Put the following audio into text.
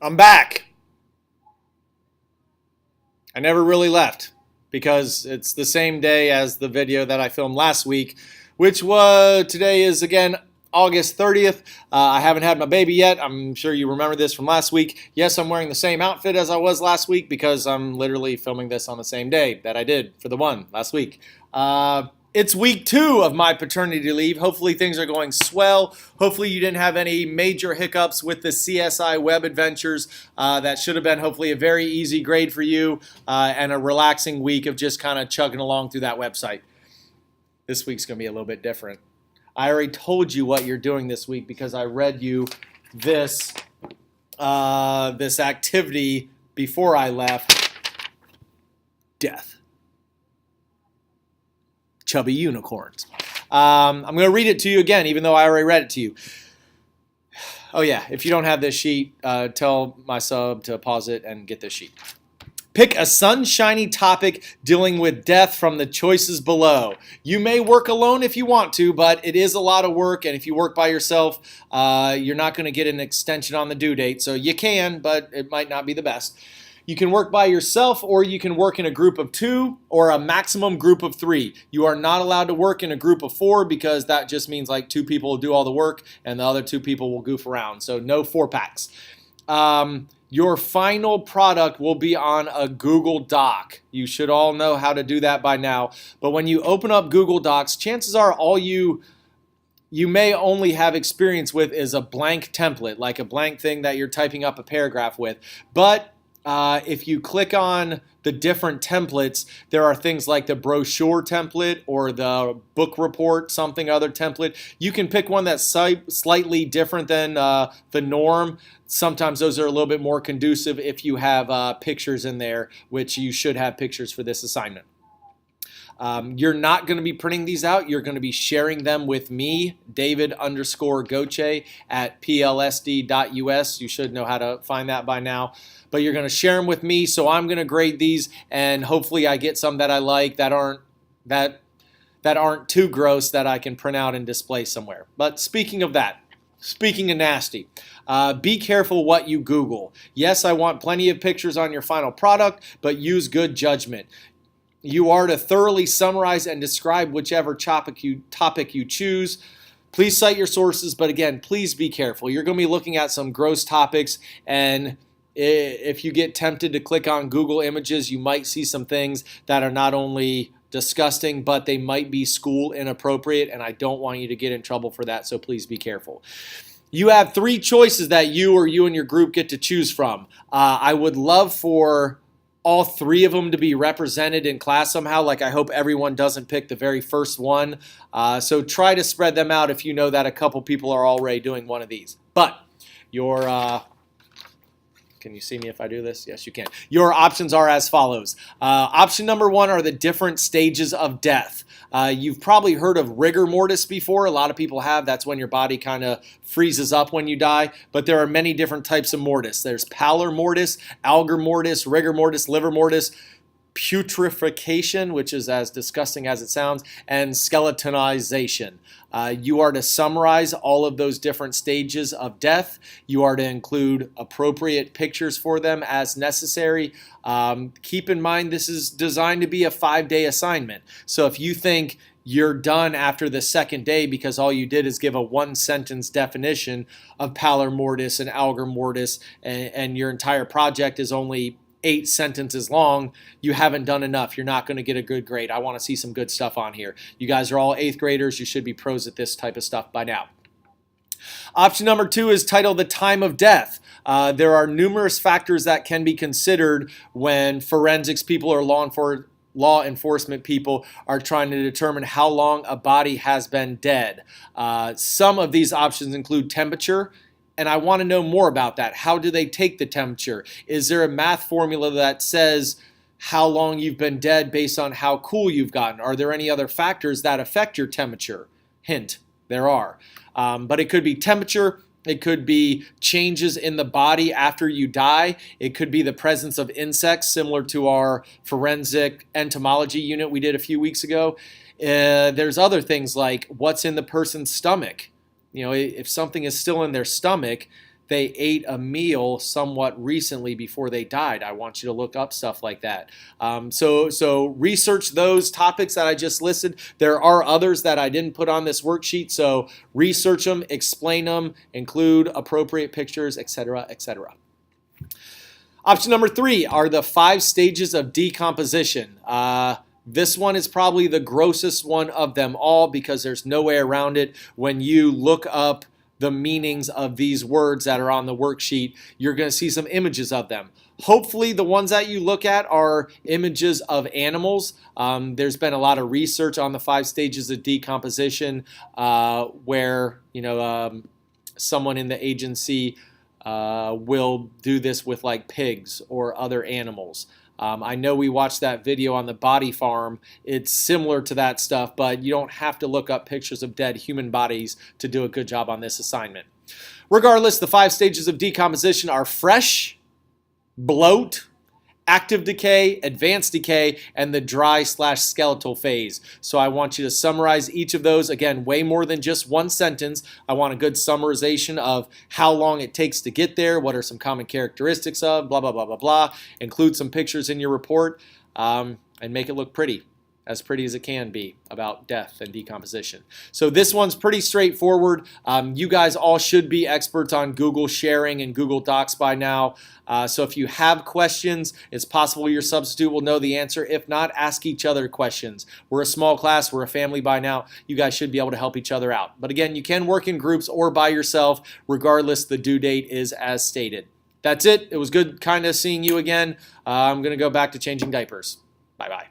I'm back. I never really left because it's the same day as the video that I filmed last week, which was today is again August 30th. I haven't had my baby yet. I'm sure you remember this from last week. Yes, I'm wearing the same outfit as I was last week because I'm literally filming this on the same day that I did for the one last week. It's week 2 of my paternity leave. Hopefully things are going swell. Hopefully you didn't have any major hiccups with the CSI web adventures. That should have been hopefully a very easy grade for you and a relaxing week of just kind of chugging along through that website. This week's going to be a little bit different. I already told you what you're doing this week because I read you this activity before I left. Death. Chubby unicorns. I'm going to read it to you again, even though I already read it to you. Oh yeah, if you don't have this sheet, tell my sub to pause it and get this sheet. Pick a sunshiny topic dealing with death from the choices below. You may work alone if you want to, but it is a lot of work, and if you work by yourself, you're not going to get an extension on the due date. So you can, but it might not be the best. You can work by yourself, or you can work in a group of 2 or a maximum group of 3. You are not allowed to work in a group of 4 because that just means like 2 people will do all the work and the other 2 people will goof around. So no 4-packs. Your final product will be on a Google Doc. You should all know how to do that by now. But when you open up Google Docs, chances are all you may only have experience with is a blank template, like a blank thing that you're typing up a paragraph with. But if you click on the different templates, there are things like the brochure template or the book report, something other template. You can pick one that's slightly different than the norm. Sometimes those are a little bit more conducive if you have pictures in there, which you should have pictures for this assignment. You're not going to be printing these out. You're going to be sharing them with me, David_Gauthier at plsd.us. You should know how to find that by now. But you're going to share them with me, so I'm going to grade these, and hopefully I get some that I like that aren't too gross that I can print out and display somewhere. But speaking of that, speaking of nasty, be careful what you Google. Yes, I want plenty of pictures on your final product, but use good judgment. You are to thoroughly summarize and describe whichever topic you choose. Please cite your sources, but again, please be careful. You're going to be looking at some gross topics, and if you get tempted to click on Google Images, you might see some things that are not only disgusting, but they might be school inappropriate, and I don't want you to get in trouble for that, so please be careful. You have 3 choices that you or you and your group get to choose from. I would love for all 3 of them to be represented in class somehow. Like I hope everyone doesn't pick the very first one. So try to spread them out if you know that a couple people are already doing one of these. But your can you see me if I do this? Yes, you can. Your options are as follows. Option number 1 are the different stages of death. You've probably heard of rigor mortis before. A lot of people have. That's when your body kind of freezes up when you die. But there are many different types of mortis. There's pallor mortis, algor mortis, rigor mortis, liver mortis, putrefaction, which is as disgusting as it sounds, and skeletonization. You are to summarize all of those different stages of death. You are to include appropriate pictures for them as necessary. Keep in mind this is designed to be a 5-day assignment. So if you think you're done after the 2nd day because all you did is give a 1-sentence definition of pallor mortis and algor mortis, and your entire project is only 8 sentences long, you haven't done enough. You're not going to get a good grade. I want to see some good stuff on here. You guys are all 8th graders. You should be pros at this type of stuff by now. Option number 2 is titled The Time of Death. There are numerous factors that can be considered when forensics people or law enforcement people are trying to determine how long a body has been dead. Some of these options include temperature, and I want to know more about that. How do they take the temperature? Is there a math formula that says how long you've been dead based on how cool you've gotten? Are there any other factors that affect your temperature? Hint, there are. But it could be temperature. It could be changes in the body after you die. It could be the presence of insects, similar to our forensic entomology unit we did a few weeks ago. There's other things like what's in the person's stomach. You know, if something is still in their stomach, they ate a meal somewhat recently before they died. I want you to look up stuff like that. So research those topics that I just listed. There are others that I didn't put on this worksheet, so research them, explain them, include appropriate pictures, etc., etc. Option number 3 are the 5 stages of decomposition. This one is probably the grossest one of them all because there's no way around it. When you look up the meanings of these words that are on the worksheet, you're going to see some images of them. Hopefully the ones that you look at are images of animals. There's been a lot of research on the 5 stages of decomposition where someone in the agency will do this with like pigs or other animals. I know we watched that video on the body farm. It's similar to that stuff, but you don't have to look up pictures of dead human bodies to do a good job on this assignment. Regardless, the 5 stages of decomposition are fresh, bloat, active decay, advanced decay, and the dry/skeletal phase. So I want you to summarize each of those. Again, way more than just one sentence. I want a good summarization of how long it takes to get there, what are some common characteristics of, blah, blah, blah, blah, blah. Include some pictures in your report and make it look pretty. As pretty as it can be about death and decomposition. So this one's pretty straightforward. You guys all should be experts on Google sharing and Google Docs by now. So if you have questions, it's possible your substitute will know the answer. If not, ask each other questions. We're a small class. We're a family by now. You guys should be able to help each other out. But again, you can work in groups or by yourself. Regardless, the due date is as stated. That's it. It was good kind of seeing you again. I'm going to go back to changing diapers. Bye-bye.